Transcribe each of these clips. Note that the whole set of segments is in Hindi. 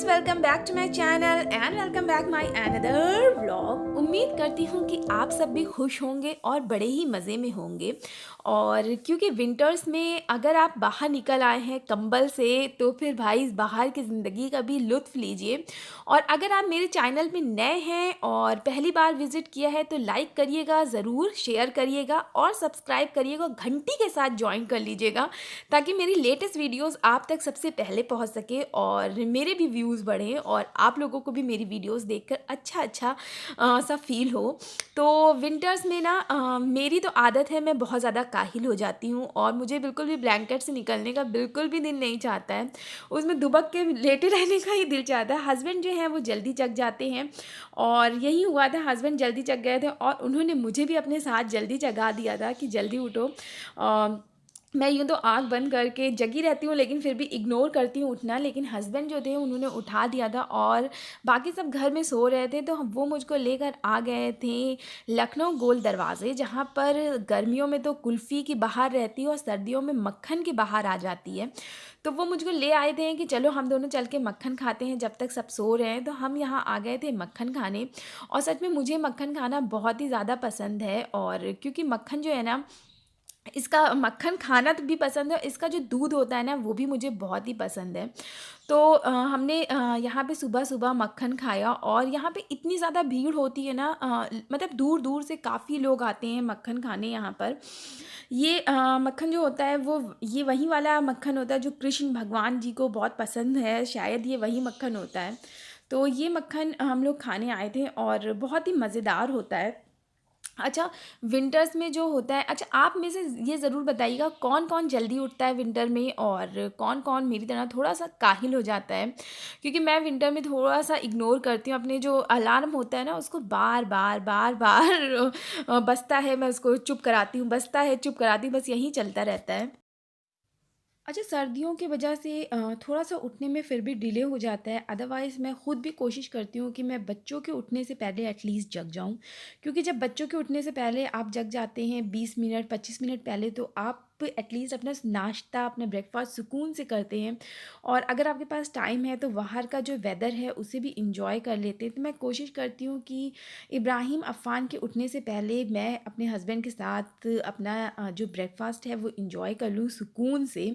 Friends, welcome back to my channel and welcome back my another vlog. उम्मीद करती हूँ कि आप सब भी खुश होंगे और बड़े ही मज़े में होंगे। और क्योंकि विंटर्स में अगर आप बाहर निकल आए हैं कंबल से तो फिर भाई बाहर की ज़िंदगी का भी लुत्फ़ लीजिए। और अगर आप मेरे चैनल में नए हैं और पहली बार विज़िट किया है तो लाइक करिएगा ज़रूर, शेयर करिएगा और सब्सक्राइब करिएगा, घंटी के साथ ज्वाइन कर लीजिएगा ताकि मेरी लेटेस्ट वीडियोस आप तक सबसे पहले पहुंच सके और मेरे भी व्यूज़ बढ़ें और आप लोगों को भी मेरी वीडियोस देखकर अच्छा सा फील हो। तो विंटर्स में ना मेरी तो आदत है, मैं बहुत ज़्यादा काहिल हो जाती हूँ और मुझे बिल्कुल भी ब्लैंकेट से निकलने का बिल्कुल भी दिल नहीं चाहता है। उसमें दुबक के लेटे रहने का ही दिल चाहता है। हस्बैंड जो हैं वो जल्दी जग जाते हैं और यही हुआ था, हस्बैंड जल्दी जग गए थे और उन्होंने मुझे भी अपने साथ जल्दी जगा दिया था कि जल्दी उठो। मैं यूँ तो आँख बंद करके जगी रहती हूँ लेकिन फिर भी इग्नोर करती हूँ उठना, लेकिन हस्बैंड जो थे उन्होंने उठा दिया था और बाकी सब घर में सो रहे थे तो वो मुझको लेकर आ गए थे लखनऊ गोल दरवाज़े, जहाँ पर गर्मियों में तो कुल्फ़ी की बहार रहती है और सर्दियों में मक्खन की बहार आ जाती है। तो वो मुझको ले आए थे कि चलो हम दोनों चल के मक्खन खाते हैं जब तक सब सो रहे हैं। तो हम यहाँ आ गए थे मक्खन खाने और सच में मुझे मक्खन खाना बहुत ही ज़्यादा पसंद है। और क्योंकि मक्खन जो है ना, इसका मक्खन खाना तो भी पसंद है, इसका जो दूध होता है ना वो भी मुझे बहुत ही पसंद है। तो हमने यहाँ पे सुबह-सुबह मक्खन खाया और यहाँ पे इतनी ज़्यादा भीड़ होती है ना, मतलब दूर-दूर से काफ़ी लोग आते हैं मक्खन खाने यहाँ पर। ये मक्खन जो होता है वो ये वही वाला मक्खन होता है जो कृष्ण भगवान जी को बहुत पसंद है, शायद ये वही मक्खन होता है। तो ये मक्खन हम लोग खाने आए थे और बहुत ही मज़ेदार होता है। अच्छा, विंटर्स में जो होता है, अच्छा आप में से ये ज़रूर बताइएगा कौन-कौन जल्दी उठता है विंटर में और कौन-कौन मेरी तरह थोड़ा-सा काहिल हो जाता है? क्योंकि मैं विंटर में थोड़ा-सा इग्नोर करती हूँ, अपने जो अलार्म होता है ना उसको बार-बार, बार-बार बजता है, मैं उसको चुप कराती हूँ, बजता है, चुप कराती हूँ, बस यही चलता रहता है। अच्छा, सर्दियों की वजह से थोड़ा-सा उठने में फिर भी डिले हो जाता है, अदरवाइज़ मैं खुद भी कोशिश करती हूँ कि मैं बच्चों के उठने से पहले एटलीस्ट जग जाऊँ। क्योंकि जब बच्चों के उठने से पहले आप जग जाते हैं 20 मिनट, 25 मिनट पहले, तो आप एटलीस्ट अपना नाश्ता, अपना ब्रेकफ़ास्ट सुकून से करते हैं और अगर आपके पास टाइम है तो बाहर का जो वेदर है उसे भी एन्जॉय कर लेते हैं। तो मैं कोशिश करती हूँ कि इब्राहिम अफ़ान के उठने से पहले मैं अपने हस्बैंड के साथ अपना जो ब्रेकफ़ास्ट है वो एन्जॉय कर लूँ सुकून से।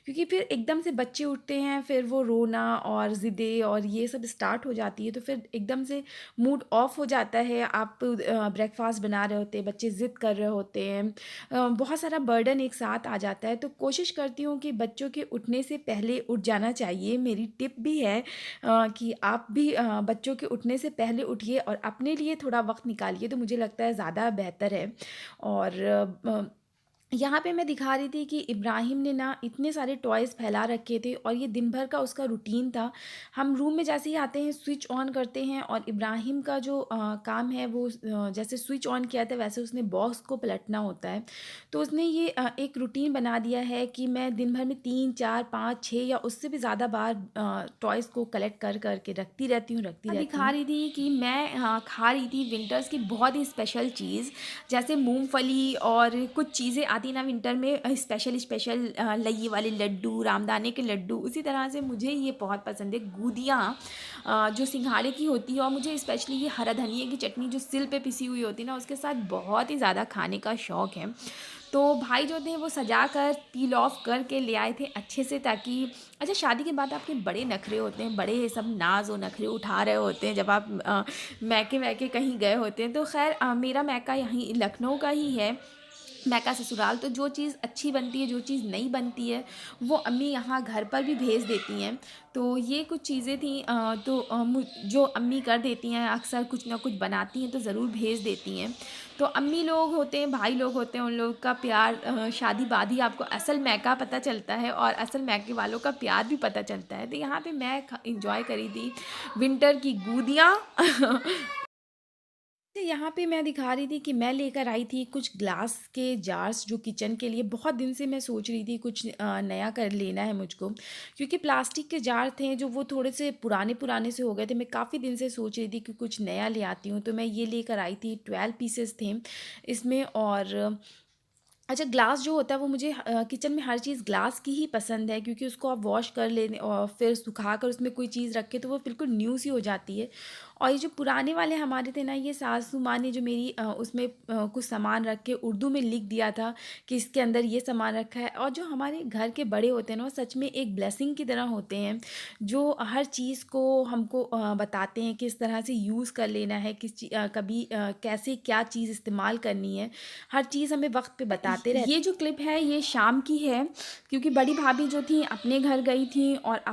क्योंकि फिर एकदम से बच्चे उठते हैं, फिर वो रोना और ज़िद्दें और ये सब स्टार्ट हो जाती है, तो फिर एकदम से मूड ऑफ हो जाता है। आप ब्रेकफास्ट बना रहे होते हैं, बच्चे ज़िद कर रहे होते हैं, बहुत सारा बर्डन एक साथ आ जाता है। तो कोशिश करती हूँ कि बच्चों के उठने से पहले उठ जाना चाहिए। मेरी टिप भी है कि आप भी बच्चों के उठने से पहले उठिए और अपने लिए थोड़ा वक्त निकालिए, तो मुझे लगता है ज़्यादा बेहतर है। और यहाँ पे मैं दिखा रही थी कि इब्राहिम ने ना इतने सारे टॉयज़ फैला रखे थे और ये दिन भर का उसका रूटीन था। हम रूम में जैसे ही आते हैं स्विच ऑन करते हैं और इब्राहिम का जो काम है वो जैसे स्विच ऑन किया था वैसे उसने बॉक्स को पलटना होता है। तो उसने ये एक रूटीन बना दिया है कि मैं दिन भर में 3, 4, 5, 6 या उससे भी ज़्यादा बार टॉयज़ को कलेक्ट कर के रखती रहती दिखा हूँ। रही थी कि मैं खा रही थी विंटर्स की बहुत ही स्पेशल चीज़, जैसे मूँगफली और कुछ चीज़ें आती ना विंटर में, स्पेशल स्पेशल लई वाले लड्डू, रामदाने के लड्डू, उसी तरह से मुझे ये बहुत पसंद है। गूदियाँ जो सिंघाड़े की होती है और मुझे स्पेशली ये हरा धनिया की चटनी जो सिल पे पिसी हुई होती है ना उसके साथ बहुत ही ज़्यादा खाने का शौक़ है। तो भाई जो थे वो सजा कर पील ऑफ करके ले आए थे अच्छे से, ताकि अच्छा शादी के बाद आपके बड़े नखरे होते हैं, बड़े सब नाज़ और नखरे उठा रहे होते हैं जब आप मैके कहीं गए होते हैं। तो ख़ैर मेरा मैका यहीं लखनऊ का ही है, मैका ससुराल। तो जो चीज़ अच्छी बनती है, जो चीज़ नहीं बनती है, वो अम्मी यहाँ घर पर भी भेज देती हैं। तो ये कुछ चीज़ें थी तो जो अम्मी कर देती हैं, अक्सर कुछ ना कुछ बनाती हैं तो ज़रूर भेज देती हैं। तो अम्मी लोग होते हैं, भाई लोग होते हैं, उन लोग का प्यार शादी बाद ही आपको असल मैका पता चलता है और असल मैके वालों का प्यार भी पता चलता है। तो यहाँ पे मैं इंजॉय करी थी विंटर की गूदियाँ। तो यहाँ पे मैं दिखा रही थी कि मैं लेकर आई थी कुछ ग्लास के जार्स जो किचन के लिए बहुत दिन से मैं सोच रही थी कुछ नया कर लेना है मुझको, क्योंकि प्लास्टिक के जार थे जो वो थोड़े से पुराने पुराने से हो गए थे। मैं काफ़ी दिन से सोच रही थी कि कुछ नया ले आती हूँ, तो मैं ये लेकर आई थी। 12 पीसेस थे इसमें और अच्छा, ग्लास जो होता है वो मुझे किचन में हर चीज़ ग्लास की ही पसंद है, क्योंकि उसको आप वॉश कर लें और फिर सुखाकर उसमें कोई चीज़ रखें तो वो बिल्कुल न्यू सी हो जाती है। और ये जो पुराने वाले हमारे थे ना, ये सासू माँ ने जो मेरी उसमें कुछ सामान रख के उर्दू में लिख दिया था कि इसके अंदर ये सामान रखा है। और जो हमारे घर के बड़े होते हैं ना, वो सच में एक ब्लेसिंग की तरह होते हैं, जो हर चीज़ को हमको बताते हैं किस तरह से यूज़ कर लेना है, कभी कैसे क्या चीज़ इस्तेमाल करनी है, हर चीज़ हमें वक्त पे बताते रहते। ये जो क्लिप है ये शाम की है, क्योंकि बड़ी भाभी जो थी अपने घर गई थी और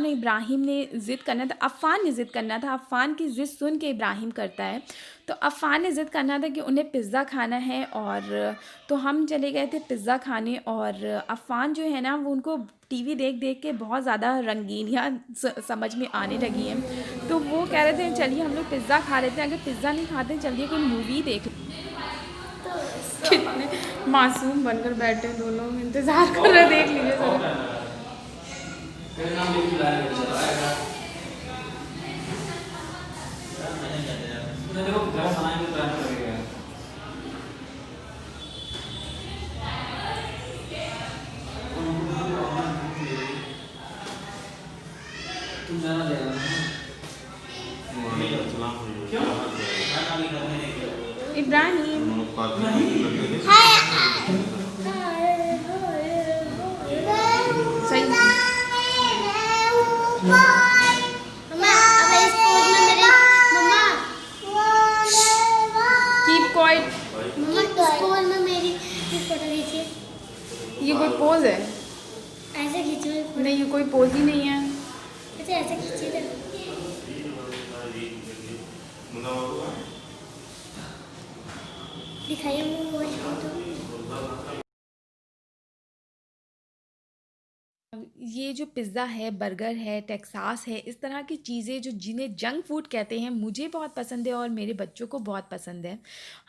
इब्राहिम ने ज़िद करना था, अफ़ान ने ज़िद करना था, अफ़ान की ज़िद सुन के इब्राहिम करता है। तो अफ़ान ने ज़िद करना था कि उन्हें पिज़्ज़ा खाना है, और तो हम चले गए थे पिज़्ज़ा खाने। और अफ़ान जो है ना, वो उनको टीवी देख देख के बहुत ज़्यादा रंगीनियाँ समझ में आने लगी हैं। तो वो कह रहे थे चलिए हम लोग पिज़्ज़ा खा लेते हैं, अगर पिज़्ज़ा नहीं खाते चलिए कोई मूवी देख। कितने मासूम बनकर बैठे दोनों, इंतज़ार कर रहे, देख लीजिए ज़रा। इब्राहिम, सही कीप क्वाइट। ये कोई पोज है? ऐसे खींचो। नहीं, ये कोई पोज ही नहीं है। अच्छा ऐसे खींचिए दिखाइए मुझे। ये जो पिज़्ज़ा है, बर्गर है, टेक्सास है, इस तरह की चीज़ें जो जिन्हें जंक फूड कहते हैं, मुझे बहुत पसंद है और मेरे बच्चों को बहुत पसंद है।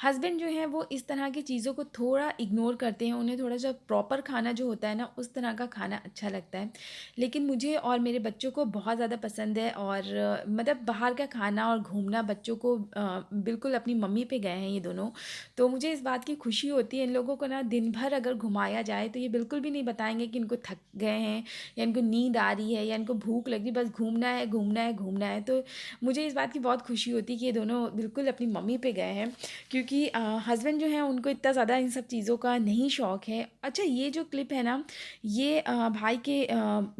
हस्बैंड जो हैं वो इस तरह की चीज़ों को थोड़ा इग्नोर करते हैं, उन्हें थोड़ा-सा प्रॉपर खाना जो होता है ना, उस तरह का खाना अच्छा लगता है। लेकिन मुझे और मेरे बच्चों को बहुत ज़्यादा पसंद है, और मतलब बाहर का खाना और घूमना बच्चों को बिल्कुल अपनी मम्मी पे गए हैं ये दोनों। तो मुझे इस बात की खुशी होती है, इन लोगों को ना दिन भर अगर घुमाया जाए तो ये बिल्कुल भी नहीं बताएँगे कि इनको थक गए हैं या इनको नींद आ रही है या इनको भूख लगी, बस घूमना है, घूमना है, घूमना है। तो मुझे इस बात की बहुत खुशी होती है कि ये दोनों बिल्कुल अपनी मम्मी पे गए हैं, क्योंकि हस्बैंड जो हैं उनको इतना ज़्यादा इन सब चीज़ों का नहीं शौक है। अच्छा, ये जो क्लिप है ना, ये भाई के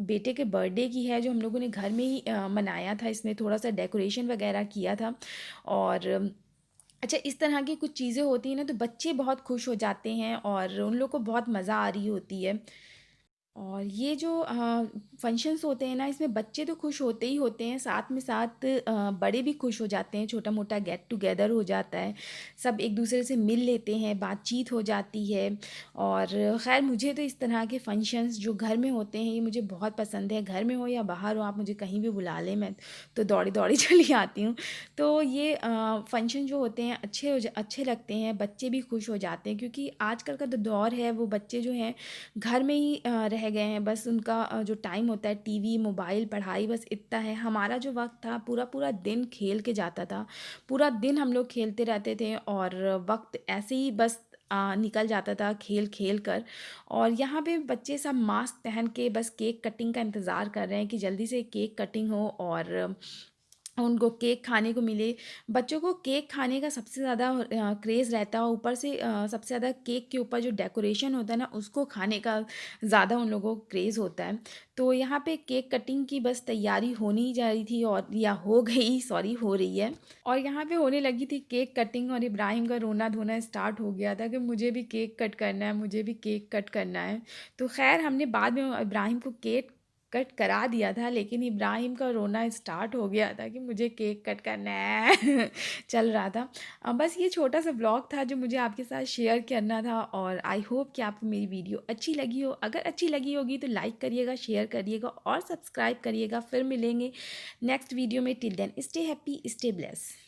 बेटे के बर्थडे की है, जो हम लोगों ने घर में ही मनाया था। इसमें थोड़ा-सा डेकोरेशन वगैरह किया था। और अच्छा, इस तरह की कुछ चीज़ें होती हैं ना, तो बच्चे बहुत खुश हो जाते हैं और उन लोग को बहुत मज़ा आ रही होती है। और ये जो फंक्शंस होते हैं ना, इसमें बच्चे तो खुश होते ही होते हैं, साथ में साथ बड़े भी खुश हो जाते हैं, छोटा-मोटा गेट टुगेदर हो जाता है, सब एक-दूसरे से मिल लेते हैं, बातचीत हो जाती है। और ख़ैर मुझे तो इस तरह के फंक्शंस जो घर में होते हैं, ये मुझे बहुत पसंद है। घर में हो या बाहर हो, आप मुझे कहीं भी बुला लें, मैं तो दौड़ी-दौड़ी चली आती हूँ। तो ये फंक्शन जो होते हैं अच्छे लगते हैं, बच्चे भी खुश हो जाते हैं, क्योंकि आजकल का जो दौर है, वो बच्चे जो हैं घर में ही रह गए हैं। बस उनका जो टाइम होता है टीवी, मोबाइल, पढ़ाई, बस इतना है। हमारा जो वक़्त था पूरा-पूरा दिन खेल के जाता था। पूरा दिन हम लोग खेलते रहते थे और वक़्त ऐसे ही बस निकल जाता था खेल-खेल कर। और यहाँ पे बच्चे सब मास्क पहन के बस केक कटिंग का इंतज़ार कर रहे हैं कि जल्दी से केक कटिंग हो और उनको केक खाने को मिले। बच्चों को केक खाने का सबसे ज़्यादा क्रेज़ रहता है, और ऊपर से सबसे ज़्यादा केक के ऊपर जो डेकोरेशन होता है ना, उसको खाने का ज़्यादा उन लोगों को क्रेज़ होता है। तो यहाँ पे केक कटिंग की बस तैयारी होने ही जा रही थी, और या हो गई, सॉरी, हो रही है। और यहाँ पे होने लगी थी केक कटिंग, और इब्राहिम का रोना-धोना स्टार्ट हो गया था कि मुझे भी केक कट करना है, मुझे भी केक कट करना है। तो ख़ैर हमने बाद में इब्राहिम को केक कट करा दिया था, लेकिन इब्राहिम का रोना स्टार्ट हो गया था कि मुझे केक कट करना है चल रहा था। बस ये छोटा-सा व्लॉग था जो मुझे आपके साथ शेयर करना था, और आई होप कि आपको मेरी वीडियो अच्छी लगी हो। अगर अच्छी लगी होगी तो लाइक करिएगा, शेयर करिएगा और सब्सक्राइब करिएगा। फिर मिलेंगे नेक्स्ट वीडियो में। Till then stay happy, stay blessed.